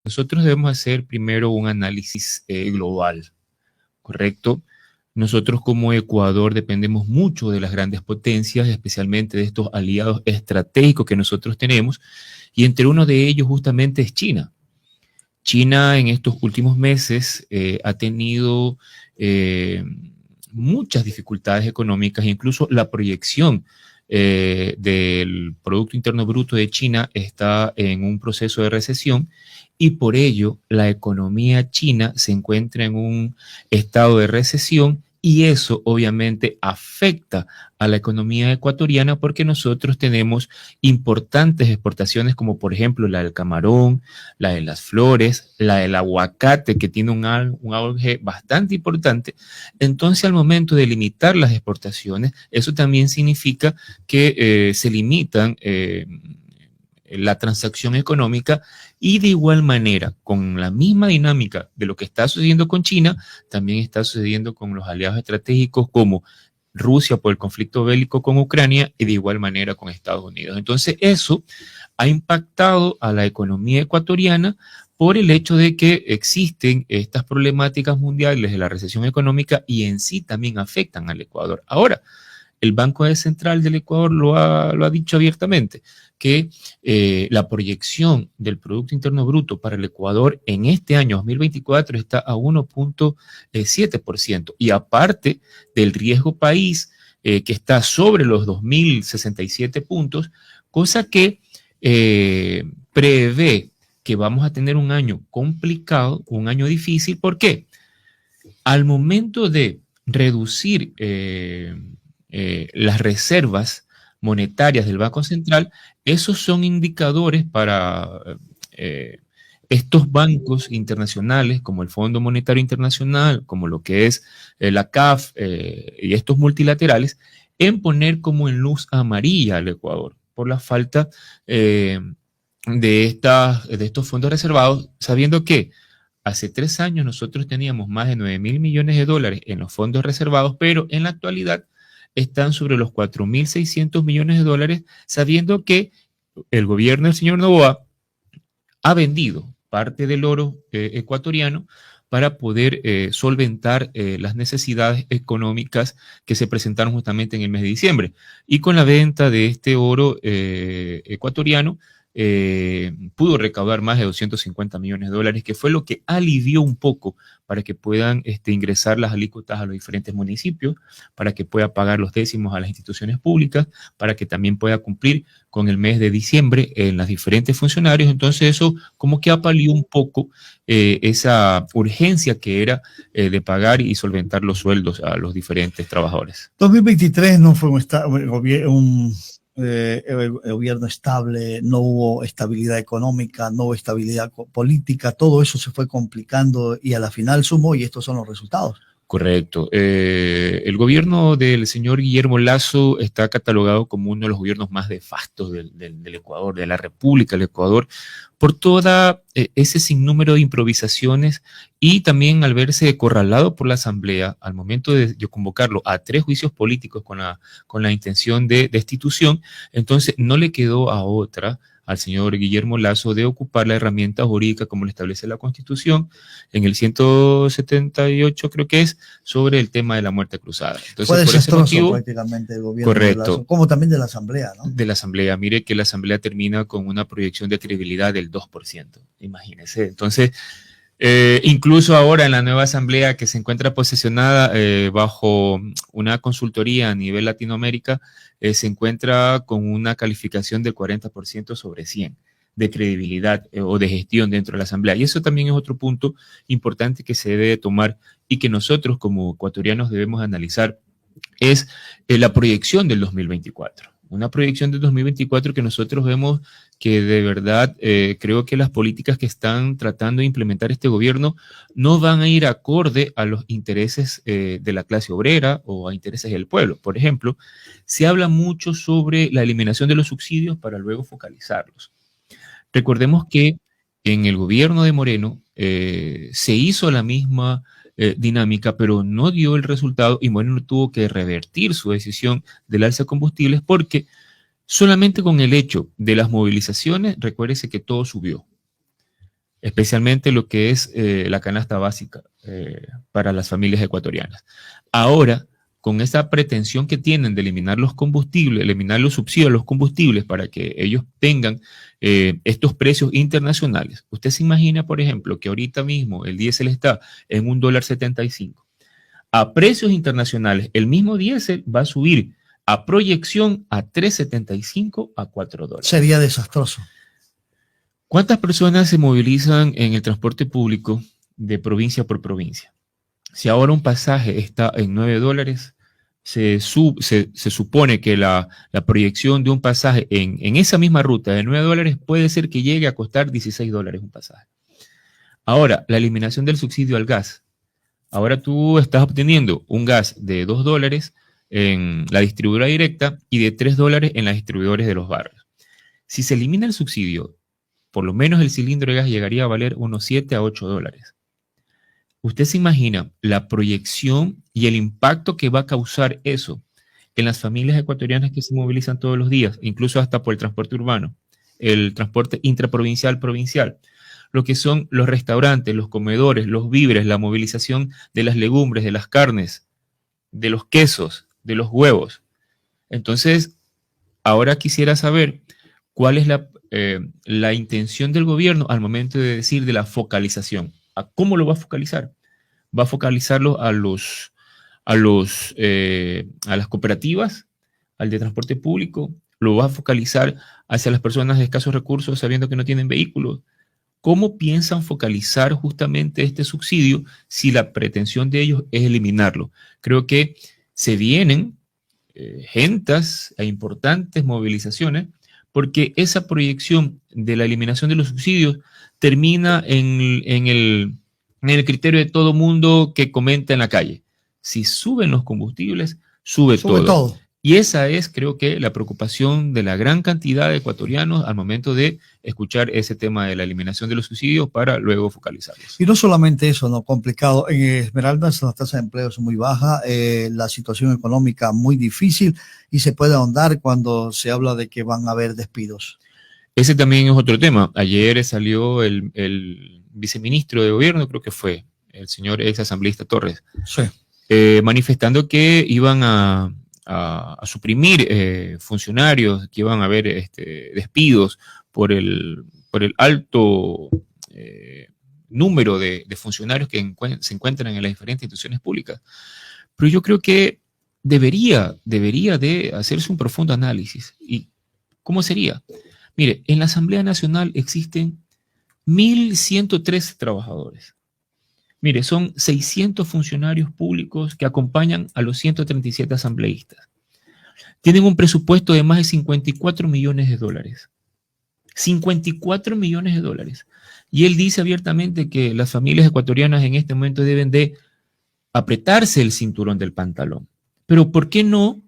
Nosotros debemos hacer primero un análisis global, ¿correcto? Nosotros como Ecuador dependemos mucho de las grandes potencias, especialmente de estos aliados estratégicos que nosotros tenemos, y entre uno de ellos justamente es China. China en estos últimos meses ha tenido muchas dificultades económicas, incluso la proyección del Producto Interno Bruto de China está en un proceso de recesión y por ello la economía china se encuentra en un estado de recesión y eso obviamente afecta a la economía ecuatoriana porque nosotros tenemos importantes exportaciones como por ejemplo la del camarón, la de las flores, la del aguacate que tiene un auge bastante importante. Entonces al momento de limitar las exportaciones, eso también significa que se limitan la transacción económica y de igual manera, con la misma dinámica de lo que está sucediendo con China, también está sucediendo con los aliados estratégicos como Rusia por el conflicto bélico con Ucrania y de igual manera con Estados Unidos. Entonces eso ha impactado a la economía ecuatoriana por el hecho de que existen estas problemáticas mundiales de la recesión económica y en sí también afectan al Ecuador. Ahora, el Banco Central del Ecuador lo ha dicho abiertamente, que la proyección del Producto Interno Bruto para el Ecuador en este año 2024 está a 1.7%. Y aparte del riesgo país, que está sobre los 2.067 puntos, cosa que prevé que vamos a tener un año complicado, un año difícil. ¿Por qué? Al momento de reducir las reservas monetarias del Banco Central, esos son indicadores para estos bancos internacionales, como el Fondo Monetario Internacional, como lo que es la CAF y estos multilaterales, en poner como en luz amarilla al Ecuador por la falta de estos fondos reservados, sabiendo que hace 3 años nosotros teníamos más de 9.000 millones de dólares en los fondos reservados, pero en la actualidad están sobre los 4.600 millones de dólares, sabiendo que el gobierno del señor Noboa ha vendido parte del oro ecuatoriano para poder solventar las necesidades económicas que se presentaron justamente en el mes de diciembre. Y con la venta de este oro ecuatoriano, pudo recaudar más de 250 millones de dólares, que fue lo que alivió un poco para que puedan ingresar las alícuotas a los diferentes municipios, para que pueda pagar los décimos a las instituciones públicas, para que también pueda cumplir con el mes de diciembre en las diferentes funcionarios. Entonces eso como que apalió un poco esa urgencia que era de pagar y solventar los sueldos a los diferentes trabajadores. 2023 no fue un gobierno estable, no hubo estabilidad económica, no hubo estabilidad política, todo eso se fue complicando y a la final sumó y estos son los resultados. Correcto. El gobierno del señor Guillermo Lasso está catalogado como uno de los gobiernos más nefastos del Ecuador, de la República del Ecuador, por toda ese sinnúmero de improvisaciones y también al verse acorralado por la Asamblea al momento de convocarlo a 3 juicios políticos con la intención de destitución. Entonces no le quedó a otra al señor Guillermo Lasso de ocupar la herramienta jurídica como lo establece la Constitución en el 178, creo que es, sobre el tema de la muerte cruzada. Entonces, fue por ese motivo, prácticamente el gobierno, correcto, de Lasso, como también de la Asamblea, ¿no? De la Asamblea. Mire que la Asamblea termina con una proyección de credibilidad del 2%. Imagínense. Entonces, incluso ahora en la nueva Asamblea que se encuentra posesionada bajo una consultoría a nivel Latinoamérica, se encuentra con una calificación del 40% sobre 100 de credibilidad o de gestión dentro de la Asamblea. Y eso también es otro punto importante que se debe tomar y que nosotros como ecuatorianos debemos analizar, es la proyección del 2024. Una proyección del 2024 que nosotros vemos que de verdad creo que las políticas que están tratando de implementar este gobierno no van a ir acorde a los intereses de la clase obrera o a intereses del pueblo. Por ejemplo, se habla mucho sobre la eliminación de los subsidios para luego focalizarlos. Recordemos que en el gobierno de Moreno se hizo la misma dinámica, pero no dio el resultado y Moreno tuvo que revertir su decisión del alza de combustibles porque solamente con el hecho de las movilizaciones, recuérdese que todo subió. especialmente lo que es la canasta básica para las familias ecuatorianas. Ahora, con esa pretensión que tienen de eliminar los combustibles, eliminar los subsidios a los combustibles para que ellos tengan estos precios internacionales. Usted se imagina, por ejemplo, que ahorita mismo el diésel está en $1.75. A precios internacionales, el mismo diésel va a subir a proyección a $3.75 a $4. Sería desastroso. ¿Cuántas personas se movilizan en el transporte público de provincia por provincia? Si ahora un pasaje está en $9, se supone que la proyección de un pasaje en esa misma ruta de $9 puede ser que llegue a costar $16 un pasaje. Ahora, la eliminación del subsidio al gas. Ahora tú estás obteniendo un gas de $2 en la distribuidora directa y de $3 en las distribuidores de los barrios. Si se elimina el subsidio, por lo menos el cilindro de gas llegaría a valer unos $7 a $8. ¿Usted se imagina la proyección y el impacto que va a causar eso en las familias ecuatorianas que se movilizan todos los días, incluso hasta por el transporte urbano, el transporte intraprovincial, provincial? Lo que son los restaurantes, los comedores, los víveres, la movilización de las legumbres, de las carnes, de los quesos, de los huevos. Entonces, ahora quisiera saber cuál es la intención del gobierno al momento de decir de la focalización. ¿A cómo lo va a focalizar? ¿Va a focalizarlo a las cooperativas, al de transporte público? ¿Lo va a focalizar hacia las personas de escasos recursos sabiendo que no tienen vehículos? ¿Cómo piensan focalizar justamente este subsidio si la pretensión de ellos es eliminarlo? Creo que se vienen gentas e importantes movilizaciones porque esa proyección de la eliminación de los subsidios termina en el criterio de todo mundo que comenta en la calle. Si suben los combustibles, sube todo. Y esa es, creo que, la preocupación de la gran cantidad de ecuatorianos al momento de escuchar ese tema de la eliminación de los subsidios para luego focalizarlos. Y no solamente eso, ¿no? Complicado. En Esmeraldas las tasas de empleo son muy bajas, la situación económica muy difícil y se puede ahondar cuando se habla de que van a haber despidos. Ese también es otro tema. Ayer salió el viceministro de gobierno, creo que fue el señor ex asambleísta Torres, sí, manifestando que iban a suprimir funcionarios, que iban a haber despidos por el alto número de funcionarios que se encuentran en las diferentes instituciones públicas. Pero yo creo que debería de hacerse un profundo análisis. ¿Y cómo sería? Mire, en la Asamblea Nacional existen 1.113 trabajadores. Mire, son 600 funcionarios públicos que acompañan a los 137 asambleístas. Tienen un presupuesto de más de $54 millones. 54 millones de dólares. Y él dice abiertamente que las familias ecuatorianas en este momento deben de apretarse el cinturón del pantalón. Pero ¿por qué no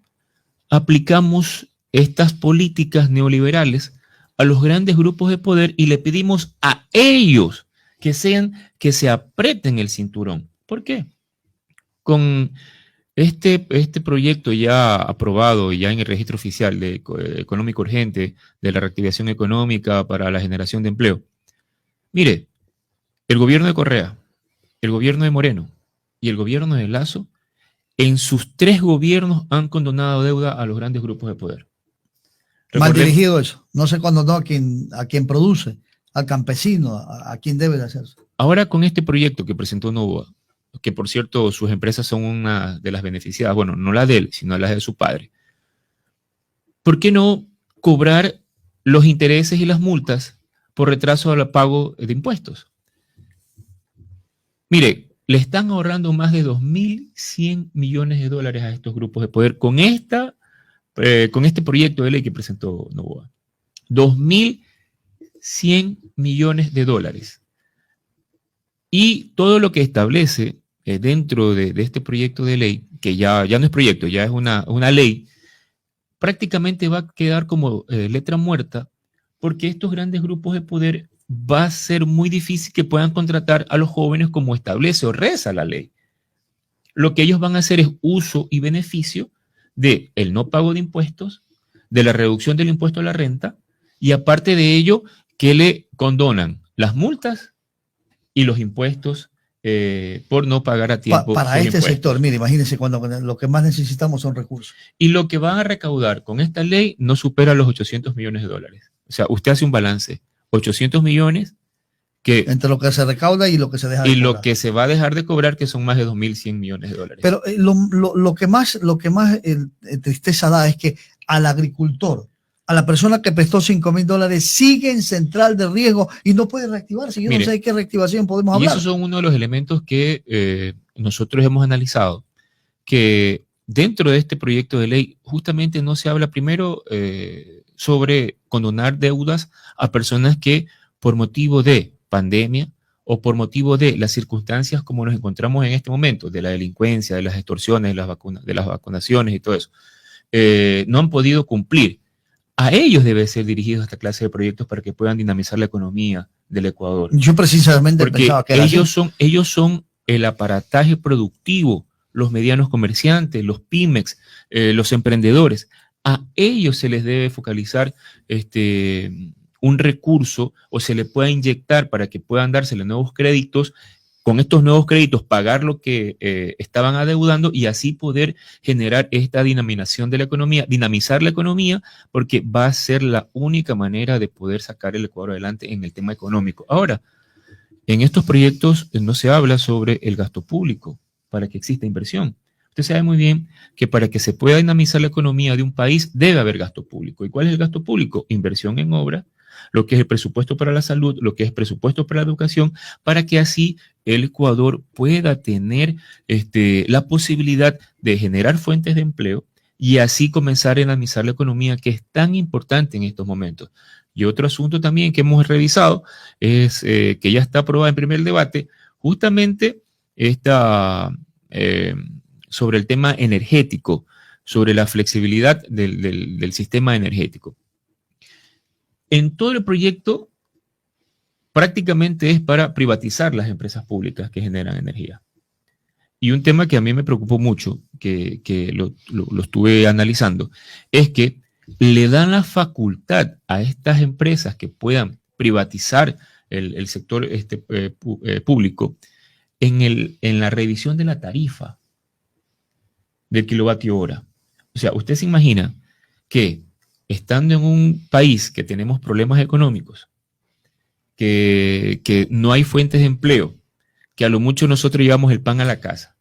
aplicamos estas políticas neoliberales a los grandes grupos de poder y le pedimos a ellos que se aprieten el cinturón? ¿Por qué? Con este proyecto ya aprobado y ya en el registro oficial de económico urgente de la reactivación económica para la generación de empleo. Mire, el gobierno de Correa, el gobierno de Moreno y el gobierno de Lasso, en sus 3 gobiernos han condonado deuda a los grandes grupos de poder. Mal dirigido eso. No sé cuándo no a quien produce, al campesino, a quien debe de hacerse. Ahora con este proyecto que presentó Novoa, que por cierto sus empresas son una de las beneficiadas, bueno, no la de él, sino las de su padre. ¿Por qué no cobrar los intereses y las multas por retraso al pago de impuestos? Mire, le están ahorrando más de 2.100 millones de dólares a estos grupos de poder con este proyecto de ley que presentó Novoa. 2.100 millones de dólares. Y todo lo que establece dentro de este proyecto de ley, que ya no es proyecto, ya es una ley, prácticamente va a quedar como letra muerta, porque estos grandes grupos de poder va a ser muy difícil que puedan contratar a los jóvenes como establece o reza la ley. Lo que ellos van a hacer es uso y beneficio del no pago de impuestos, de la reducción del impuesto a la renta, y aparte de ello, que le condonan las multas y los impuestos por no pagar a tiempo. Para este sector, mire, imagínense, cuando lo que más necesitamos son recursos. Y lo que van a recaudar con esta ley no supera los 800 millones de dólares. O sea, usted hace un balance, 800 millones que... Entre lo que se recauda y lo que se deja de cobrar. Y lo cobrar. que se va a dejar de cobrar, que son más de 2.100 millones de dólares. Pero lo que más tristeza da es que al agricultor, a la persona que prestó $5.000, sigue en central de riesgo y no puede reactivarse. Yo no sé de qué reactivación podemos hablar. Y esos son uno de los elementos que nosotros hemos analizado, que dentro de este proyecto de ley justamente no se habla primero sobre condonar deudas a personas que por motivo de pandemia o por motivo de las circunstancias como nos encontramos en este momento, de la delincuencia, de las extorsiones, de las vacunaciones y todo eso, no han podido cumplir. A ellos debe ser dirigido esta clase de proyectos para que puedan dinamizar la economía del Ecuador. Yo precisamente pensaba que era ellos son el aparataje productivo, los medianos comerciantes, los pymex, los emprendedores. A ellos se les debe focalizar un recurso o se le pueda inyectar para que puedan dársele nuevos créditos. Con estos nuevos créditos pagar lo que estaban adeudando y así poder generar esta dinamización de la economía, dinamizar la economía, porque va a ser la única manera de poder sacar el Ecuador adelante en el tema económico. Ahora, en estos proyectos no se habla sobre el gasto público para que exista inversión. Usted sabe muy bien que para que se pueda dinamizar la economía de un país debe haber gasto público. ¿Y cuál es el gasto público? Inversión en obra, lo que es el presupuesto para la salud, lo que es presupuesto para la educación, para que así el Ecuador pueda tener la posibilidad de generar fuentes de empleo y así comenzar a dinamizar la economía, que es tan importante en estos momentos. Y otro asunto también que hemos revisado es que ya está aprobada en primer debate, justamente sobre el tema energético, sobre la flexibilidad del sistema energético. En todo el proyecto prácticamente es para privatizar las empresas públicas que generan energía. Y un tema que a mí me preocupó mucho, que lo estuve analizando, es que le dan la facultad a estas empresas que puedan privatizar el sector público en la revisión de la tarifa del kilovatio hora. O sea, usted se imagina que estando en un país que tenemos problemas económicos, que no hay fuentes de empleo, que a lo mucho nosotros llevamos el pan a la casa,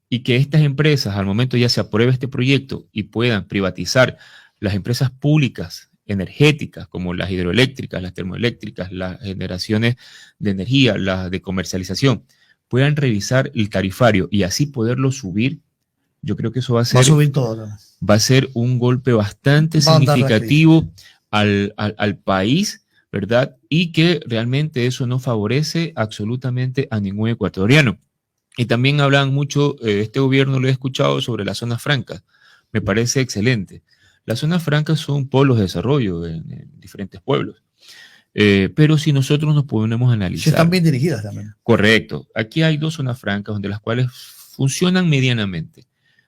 y que estas empresas, al momento ya se apruebe este proyecto y puedan privatizar las empresas públicas energéticas, como las hidroeléctricas, las termoeléctricas, las generaciones de energía, las de comercialización, puedan revisar el tarifario y así poderlo subir, yo creo que eso va a subir todo, ¿no? Va a ser un golpe bastante significativo al país, ¿verdad? Y que realmente eso no favorece absolutamente a ningún ecuatoriano. Y también hablan mucho, este gobierno lo he escuchado, sobre las zonas francas. Me parece excelente. Las zonas francas son polos de desarrollo en diferentes pueblos. Pero si nosotros nos ponemos a analizar... Sí, están bien dirigidas también. Correcto. Aquí hay 2 zonas francas donde las cuales funcionan medianamente.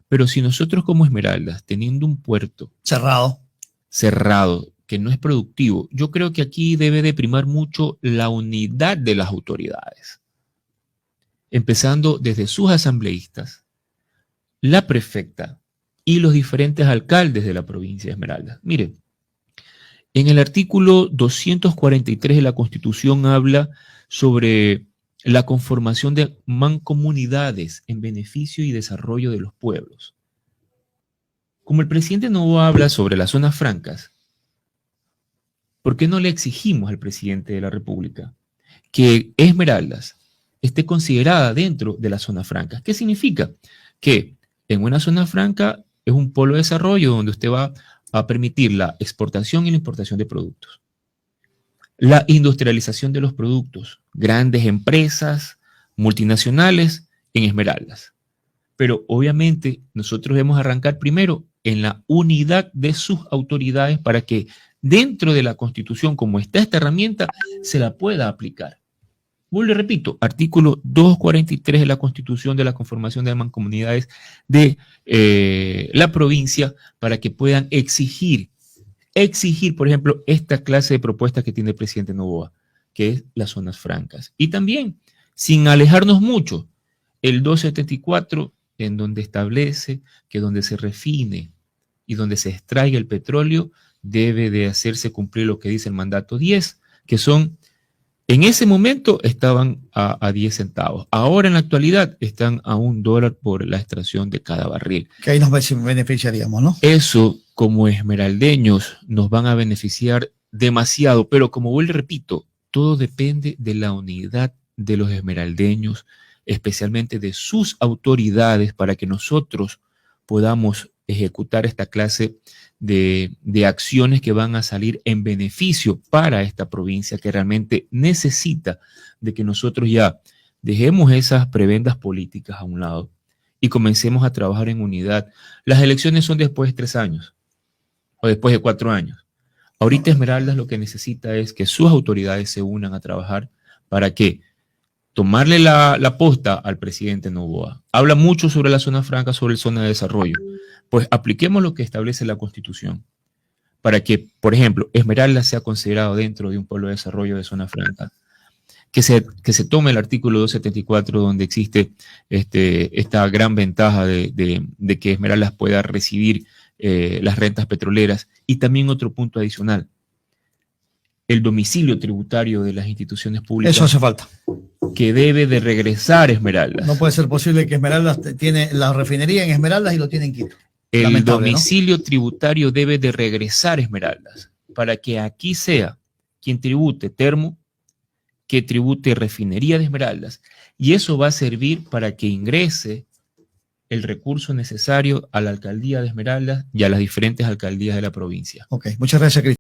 Pero si nosotros como Esmeraldas, teniendo un puerto cerrado, que no es productivo, yo creo que aquí debe de primar mucho la unidad de las autoridades. Empezando desde sus asambleístas, la prefecta y los diferentes alcaldes de la provincia de Esmeraldas. Miren, en el artículo 243 de la Constitución habla sobre la conformación de mancomunidades en beneficio y desarrollo de los pueblos. Como el presidente Noboa habla sobre las zonas francas, ¿por qué no le exigimos al presidente de la República que Esmeraldas esté considerada dentro de las zonas francas? ¿Qué significa? Que en una zona franca es un polo de desarrollo donde usted va a permitir la exportación y la importación de productos. La industrialización de los productos, grandes empresas multinacionales en Esmeraldas. Pero obviamente nosotros debemos arrancar primero en la unidad de sus autoridades para que dentro de la Constitución, como está esta herramienta, se la pueda aplicar. Vuelvo y repito, artículo 243 de la Constitución de la conformación de mancomunidades de la provincia para que puedan exigir, por ejemplo, esta clase de propuestas que tiene el presidente Noboa, que es las zonas francas. Y también sin alejarnos mucho, el 274, en donde establece que donde se refine y donde se extraiga el petróleo, debe de hacerse cumplir lo que dice el mandato 10, que son, en ese momento estaban a 10 centavos. Ahora en la actualidad están a $1 por la extracción de cada barril. Que ahí nos beneficiaríamos, ¿no? Eso, como esmeraldeños, nos van a beneficiar demasiado, pero como vuelvo y repito, todo depende de la unidad de los esmeraldeños, especialmente de sus autoridades, para que nosotros podamos ejecutar esta clase de acciones que van a salir en beneficio para esta provincia que realmente necesita de que nosotros ya dejemos esas prebendas políticas a un lado y comencemos a trabajar en unidad. Las elecciones son después de 3 años o después de 4 años. Ahorita Esmeraldas lo que necesita es que sus autoridades se unan a trabajar para que tomarle la posta al presidente Noboa. Habla mucho sobre la zona franca, sobre la zona de desarrollo. Pues apliquemos lo que establece la Constitución para que, por ejemplo, Esmeraldas sea considerado dentro de un pueblo de desarrollo de zona franca. Que se tome el artículo 274 donde existe esta gran ventaja de que Esmeraldas pueda recibir las rentas petroleras. Y también otro punto adicional, el domicilio tributario de las instituciones públicas. Eso hace falta. Que debe de regresar Esmeraldas. No puede ser posible que Esmeraldas tiene la refinería en Esmeraldas y lo tiene en Quito. El Lamentable, domicilio, ¿no?, tributario debe de regresar Esmeraldas para que aquí sea quien tribute termo, que tribute refinería de Esmeraldas, y eso va a servir para que ingrese el recurso necesario a la alcaldía de Esmeraldas y a las diferentes alcaldías de la provincia. Ok, muchas gracias, Cristian.